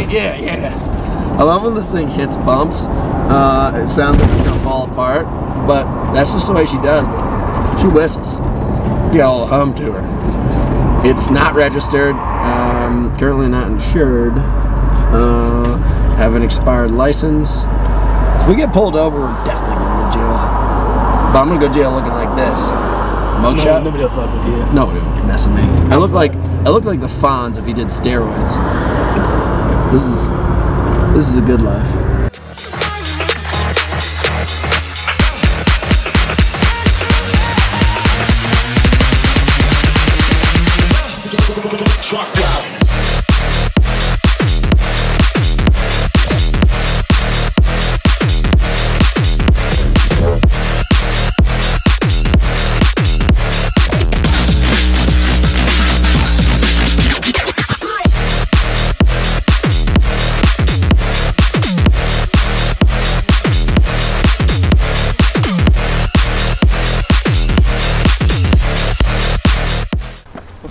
Yeah. I love when this thing hits bumps. It sounds like it's gonna fall apart, but that's just the way she does it. She whistles. You got a little hum to her. It's not registered. Currently not insured. Have an expired license. If we get pulled over, we're definitely going to jail. But I'm gonna go to jail looking like this. Mugshot? Nobody else like with you. Nobody would mess with me. I look like the Fonz if he did steroids. This is a good life.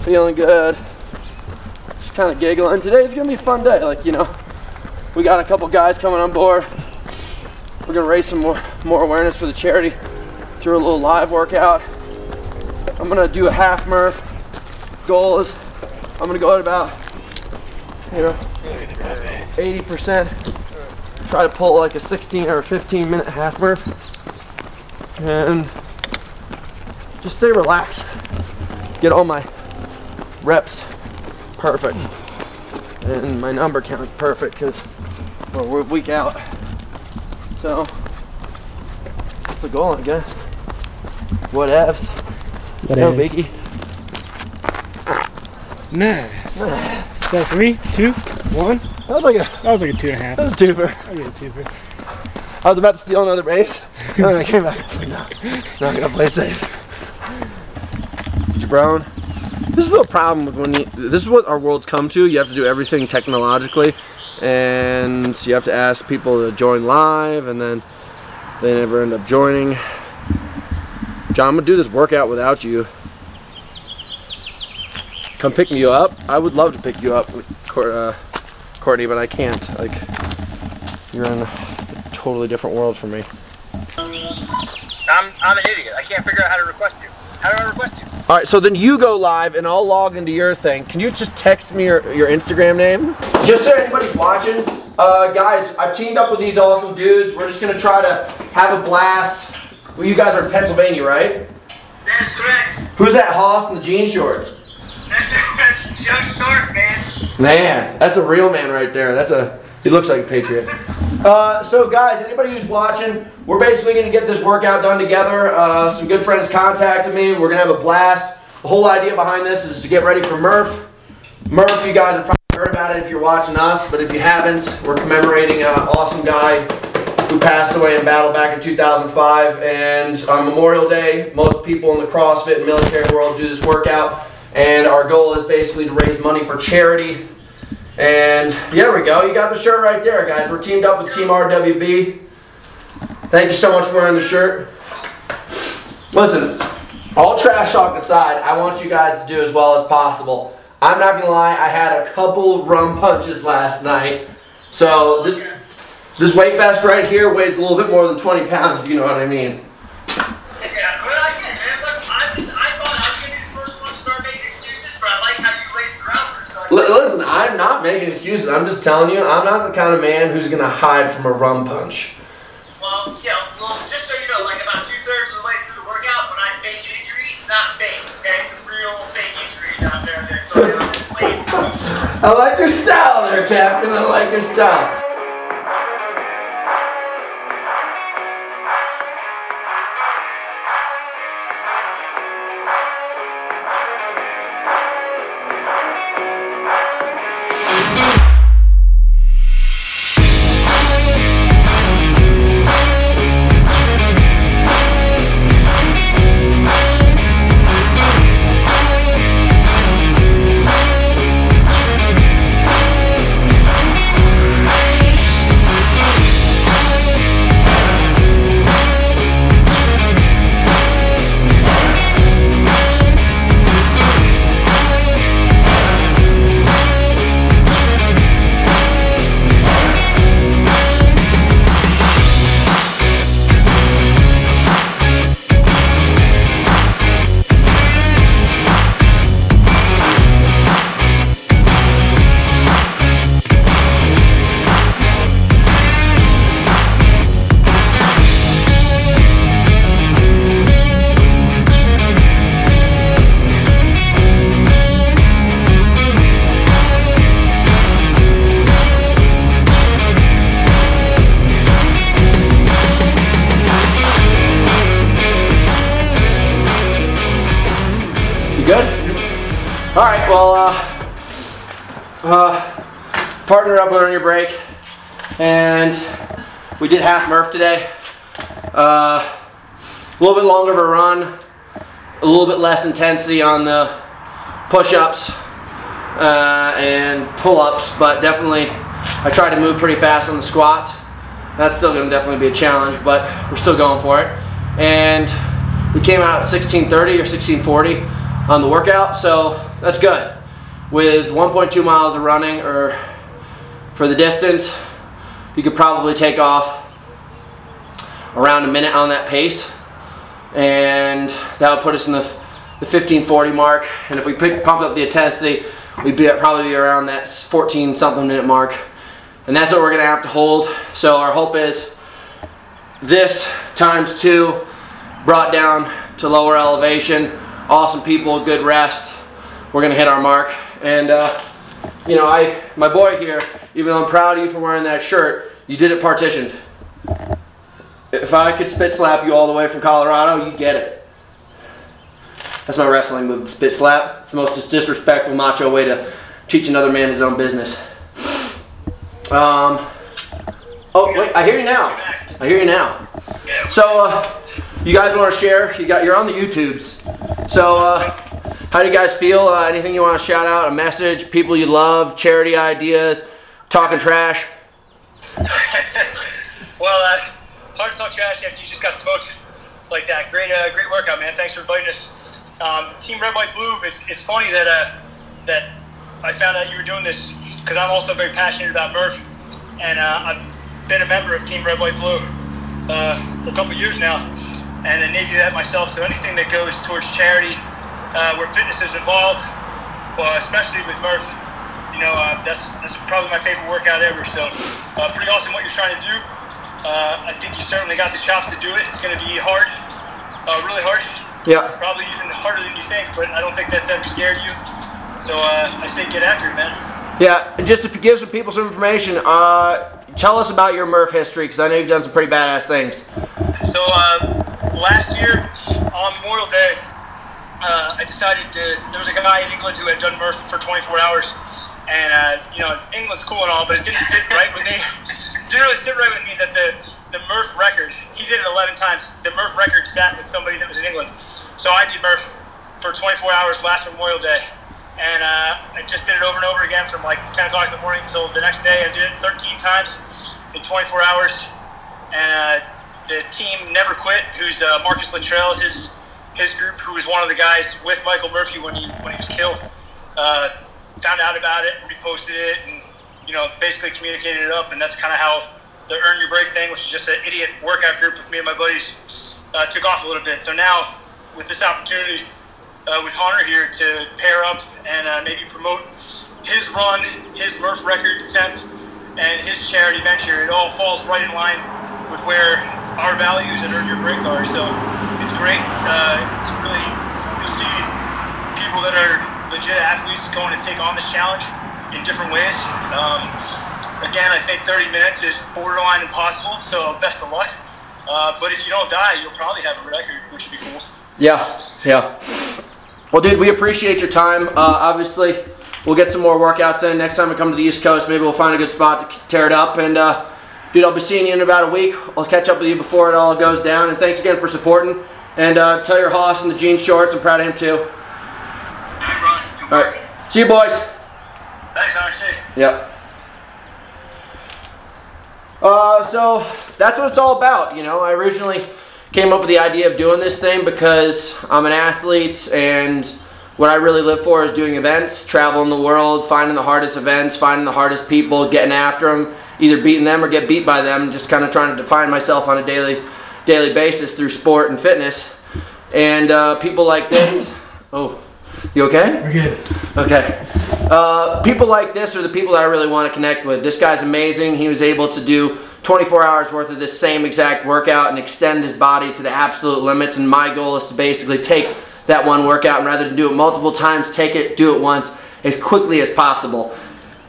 Feeling good, just kind of giggling. Today's gonna be a fun day. Like, you know, we got a couple guys coming on board. We're gonna raise some more awareness for the charity through a little live workout. I'm gonna do a half Murph. Goal is I'm gonna go at about, you know, 80%. Try to pull like a 16 or 15 minute half Murph, and just stay relaxed. Get all my reps perfect and my number count perfect because we're a week out. So that's the goal, I guess. Whatevs. No biggie. Nice. So 3, 2, 1. That was like a 2.5. That was a twofer. I get a twofer. I was about to steal another base, and then I came back. I was like, no, I gotta play safe. Jabron. This is the problem with this is what our world's come to. You have to do everything technologically, and you have to ask people to join live, and then they never end up joining. John, I'm gonna do this workout without you. Come pick me up. I would love to pick you up, Courtney, but I can't. Like, you're in a totally different world from me. I'm an idiot. I can't figure out how to request you. How do I request you? All right, so then you go live and I'll log into your thing. Can you just text me your Instagram name? Just so anybody's watching, guys, I've teamed up with these awesome dudes. We're just gonna try to have a blast. Well, you guys are in Pennsylvania, right? That's correct. Who's that hoss in the jean shorts? That's Joe Stark, man. Man, that's a real man right there. He looks like a patriot. So guys, anybody who's watching, we're basically going to get this workout done together. Some good friends contacted me. We're going to have a blast. The whole idea behind this is to get ready for Murph. Murph, you guys have probably heard about it if you're watching us, but if you haven't, we're commemorating an awesome guy who passed away in battle back in 2005. And on Memorial Day, most people in the CrossFit and military world do this workout. And our goal is basically to raise money for charity. And there we go. You got the shirt right there, guys. We're teamed up with Team RWB. Thank you so much for wearing the shirt. Listen, all trash talk aside, I want you guys to do as well as possible. I'm not gonna lie, I had a couple rum punches last night. So this weight vest right here weighs a little bit more than 20 pounds, if you know what I mean. Yeah, well, I get it, man. Look, I thought I was going to be the first one to start making excuses, but I like how you laid the groundwork. So Listen, I'm not making excuses. I'm just telling you, I'm not the kind of man who's gonna hide from a rum punch. well, yeah, well, just so you know, like about 2/3 of the way through the workout, when I fake an injury, it's not fake, okay? It's a real fake injury out there. I like your style there, Captain. I like your style. All right, well, partner up on your break, and we did half Murph today. A little bit longer of a run, a little bit less intensity on the push-ups and pull-ups, but definitely I tried to move pretty fast on the squats. That's still going to definitely be a challenge, but we're still going for it. And we came out at 16:30 or 16:40 on the workout, so that's good. With 1.2 miles of running, or for the distance, you could probably take off around a minute on that pace, and that would put us in the 15:40 mark. And if we pumped up the intensity, we'd probably be around that 14-something minute mark. And that's what we're going to have to hold. So our hope is this times 2 brought down to lower elevation, awesome people, good rest. We're going to hit our mark. And you know, my boy here, even though I'm proud of you for wearing that shirt, you did it partitioned. If I could spit slap you all the way from Colorado, you'd get it. That's my wrestling move, spit slap. It's the most disrespectful, macho way to teach another man his own business. Oh wait, I hear you now. I hear you now. So you guys want to share? You're on the YouTubes. So how do you guys feel? Anything you want to shout out? A message? People you love? Charity ideas? Talking trash? Well, hard to talk trash after you just got smoked like that. Great workout, man. Thanks for inviting us. Team Red, White, Blue. It's funny that that I found out you were doing this because I'm also very passionate about Murph, and I've been a member of Team Red, White, Blue for a couple of years now, and a Navy that myself. So anything that goes towards charity, where fitness is involved, well, especially with Murph, you know, that's probably my favorite workout ever. So pretty awesome what you're trying to do. I think you certainly got the chops to do it. It's going to be hard, really hard. Yeah. Probably even harder than you think, but I don't think that's ever scared you. So I say get after it, man. Yeah, and just to give some people some information, tell us about your Murph history, because I know you've done some pretty badass things. So last year on Memorial Day, I decided there was a guy in England who had done Murph for 24 hours, and you know, England's cool and all, but it didn't sit right with me. Didn't really sit right with me that the Murph record, he did it 11 times, the Murph record sat with somebody that was in England. So I did Murph for 24 hours last Memorial Day, and I just did it over and over again from like 10 o'clock in the morning until the next day. I did it 13 times in 24 hours, and the team Never Quit, who's Marcus Luttrell, his group, who was one of the guys with Michael Murphy when he was killed, found out about it, reposted it, and you know, basically communicated it up. And that's kind of how the Earn Your Break thing, which is just an idiot workout group with me and my buddies, took off a little bit. So now, with this opportunity with Hunter here to pair up and maybe promote his run, his Murph record attempt, and his charity venture, it all falls right in line with where our values at Earn Your Break are. So it's great. It's really cool to see people that are legit athletes going to take on this challenge in different ways. Again, I think 30 minutes is borderline impossible, so best of luck. But if you don't die, you'll probably have a record, which would be cool. Yeah, yeah. Well, dude, we appreciate your time. Obviously, we'll get some more workouts in. Next time we come to the East Coast, maybe we'll find a good spot to tear it up. And, dude, I'll be seeing you in about a week. I'll catch up with you before it all goes down. And thanks again for supporting. And tell your hoss in the jean shorts. I'm proud of him, too. Hey, Ron. All right. See you, boys. Thanks, RC. Yep. So that's what it's all about. You know, I originally came up with the idea of doing this thing because I'm an athlete, and what I really live for is doing events, traveling the world, finding the hardest events, finding the hardest people, getting after them, either beating them or get beat by them, just kind of trying to define myself on a daily basis through sport and fitness. And people like this, oh, you okay? We're good. Okay. People like this are the people that I really want to connect with. This guy's amazing. He was able to do 24 hours worth of this same exact workout and extend his body to the absolute limits, and my goal is to basically take that one workout, and rather than do it multiple times, do it once as quickly as possible.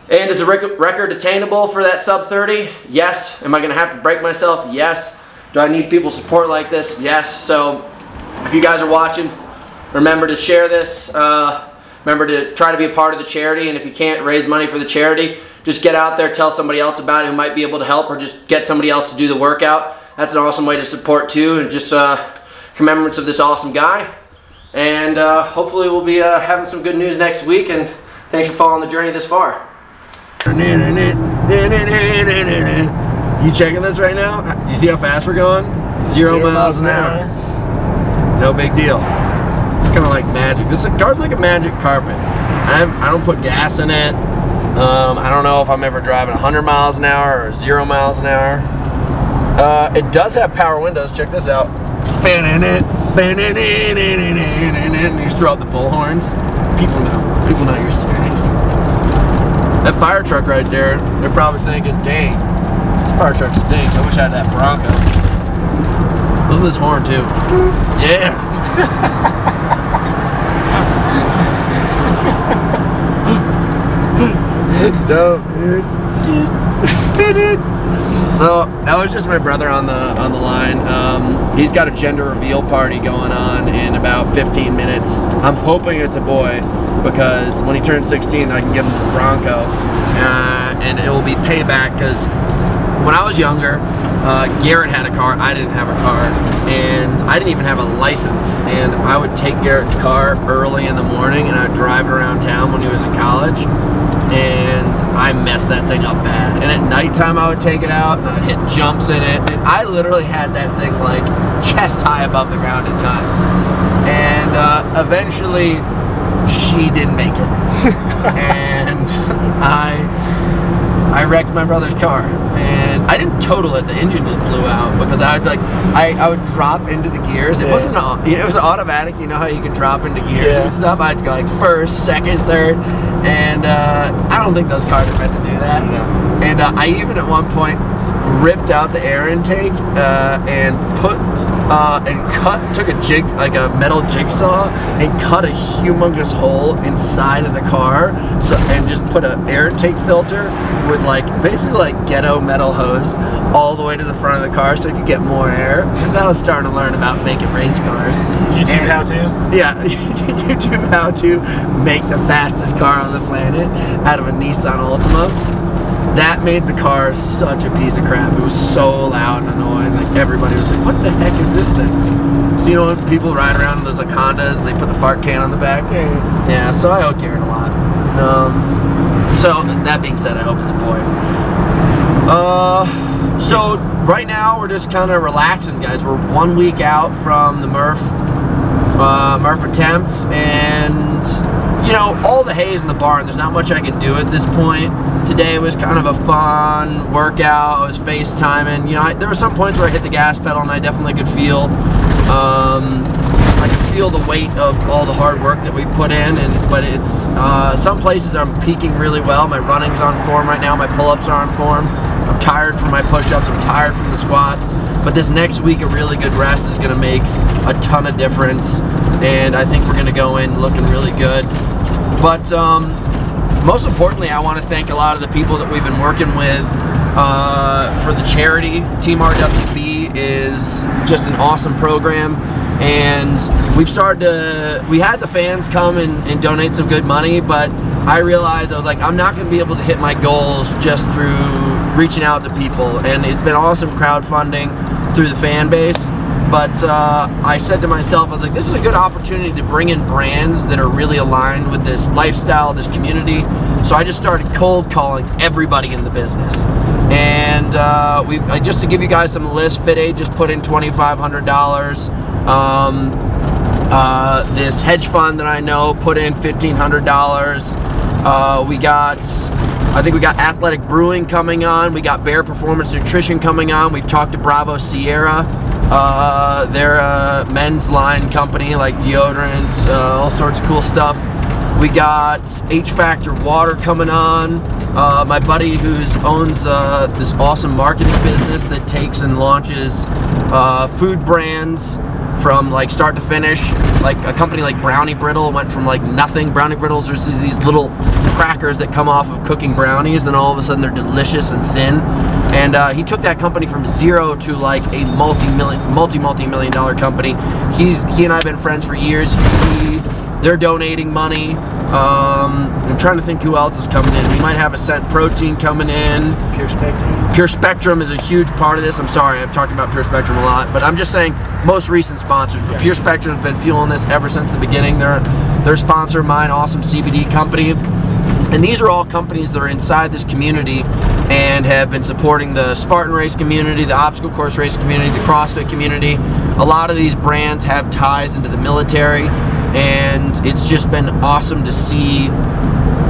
And is the record attainable for that sub 30? Yes. Am I going to have to break myself? Yes. Do I need people's support like this? Yes. So if you guys are watching, remember to share this. Remember to try to be a part of the charity, and if you can't raise money for the charity, just get out there, tell somebody else about it who might be able to help, or just get somebody else to do the workout. That's an awesome way to support too, and just commemorance of this awesome guy. And hopefully we'll be having some good news next week, and thanks for following the journey this far. You checking this right now? You see how fast we're going? 0 miles an hour. No big deal. It's kind of like magic. This car's like a magic carpet. I don't put gas in it. I don't know if I'm ever driving 100 miles an hour or 0 miles an hour. It does have power windows. Check this out. And you just throw out the bullhorns. People know. People know you're serious. That fire truck right there, they're probably thinking, dang, this fire truck stinks. I wish I had that Bronco. Listen to this horn too. Yeah. It's dope, dude. So that was just my brother on the line. He's got a gender reveal party going on in about 15 minutes. I'm hoping it's a boy, because when he turns 16, I can give him this Bronco, and it will be payback. Because when I was younger, Garrett had a car, I didn't have a car, and I didn't even have a license, and I would take Garrett's car early in the morning and I would drive it around town when he was in college, and I messed that thing up bad. And at nighttime I would take it out and I'd hit jumps in it, and I literally had that thing like chest high above the ground at times. And eventually she didn't make it. And I wrecked my brother's car, and I didn't total it. The engine just blew out because I would like I would drop into the gears. It wasn't it was automatic. You know how you can drop into gears and stuff. I'd go like first, second, third, and I don't think those cars are meant to do that. No. And I even at one point ripped out the air intake and took a metal jigsaw and cut a humongous hole inside of the car, and just put an air intake filter with basically like ghetto metal hose all the way to the front of the car so it could get more air, because I was starting to learn about making race cars. YouTube how to? Yeah, YouTube how to make the fastest car on the planet out of a Nissan Altima. That made the car such a piece of crap. It was so loud and annoying. Like everybody was like, "What the heck is this thing?" So you know when people ride around in those like Hondas and they put the fart can on the back? Yeah. So I owe Garrett a lot. So that being said, I hope it's a boy. So right now we're just kind of relaxing, guys. We're 1 week out from the Murph attempts, and you know, all the hay's in the barn. There's not much I can do at this point. Today was kind of a fun workout. I was FaceTiming. You know, there were some points where I hit the gas pedal and I definitely could feel I could feel the weight of all the hard work that we put in, but it's some places I'm peaking really well. My running's on form right now, my pull-ups are on form. I'm tired from my push-ups, I'm tired from the squats, but this next week a really good rest is going to make a ton of difference, and I think we're going to go in looking really good. But most importantly, I want to thank a lot of the people that we've been working with for the charity. Team RWB is just an awesome program, and we had the fans come and donate some good money, but I realized, I was like, I'm not going to be able to hit my goals just through reaching out to people, and it's been awesome crowdfunding through the fan base. But I said to myself, I was like, this is a good opportunity to bring in brands that are really aligned with this lifestyle, this community. So I just started cold calling everybody in the business. And just to give you guys some lists, FitAid just put in $2,500. This hedge fund that I know put in $1,500. I think we got Athletic Brewing coming on. We got Bear Performance Nutrition coming on. We've talked to Bravo Sierra. They're a men's line company, like deodorants, all sorts of cool stuff. We got H Factor Water coming on. My buddy who owns this awesome marketing business that takes and launches food brands from like start to finish. Like a company like Brownie Brittle went from like nothing. Brownie Brittles are these little crackers that come off of cooking brownies, then all of a sudden they're delicious and thin. And he took that company from zero to like a multi-million dollar company. He and I have been friends for years. He they're donating money. I'm trying to think who else is coming in. We might have Ascent Protein coming in. Pure Spectrum. Pure Spectrum is a huge part of this. I'm sorry, I've talked about Pure Spectrum a lot, but I'm just saying most recent sponsors. But Pure Spectrum has been fueling this ever since the beginning. They're a sponsor of mine, awesome CBD company. And these are all companies that are inside this community and have been supporting the Spartan race community, the obstacle course race community, the CrossFit community. A lot of these brands have ties into the military, and it's just been awesome to see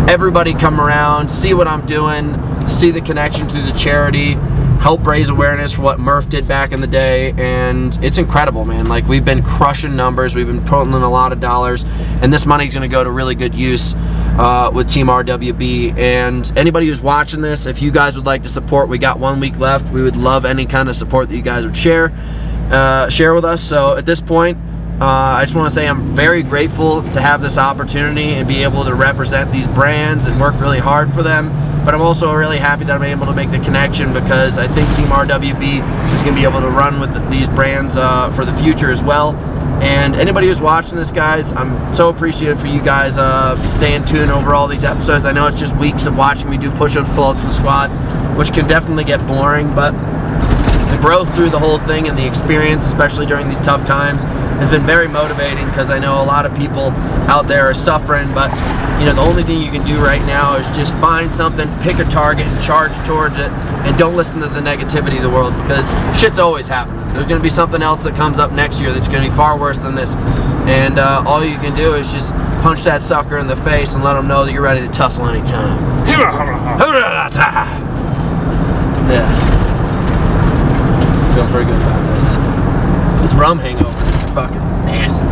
everybody come around, see what I'm doing, see the connection to the charity, help raise awareness for what Murph did back in the day, and it's incredible, man. Like, we've been crushing numbers, we've been putting in a lot of dollars, and this money's gonna go to really good use with Team RWB. And anybody who's watching this, if you guys would like to support, we got 1 week left. We would love any kind of support that you guys would share with us. So at this point, I just want to say I'm very grateful to have this opportunity and be able to represent these brands and work really hard for them. But I'm also really happy that I'm able to make the connection, because I think Team RWB is going to be able to run with these brands for the future as well. And anybody who's watching this, guys, I'm so appreciative for you guys staying tuned over all these episodes. I know it's just weeks of watching me do push-ups, pull-ups, and squats, which can definitely get boring, but the growth through the whole thing and the experience, especially during these tough times, has been very motivating, because I know a lot of people out there are suffering, but you know, the only thing you can do right now is just find something, pick a target, and charge towards it, and don't listen to the negativity of the world, because shit's always happening. There's going to be something else that comes up next year that's going to be far worse than this, and all you can do is just punch that sucker in the face and let them know that you're ready to tussle anytime. Yeah. Feeling pretty good about this. This rum hangover is fucking nasty.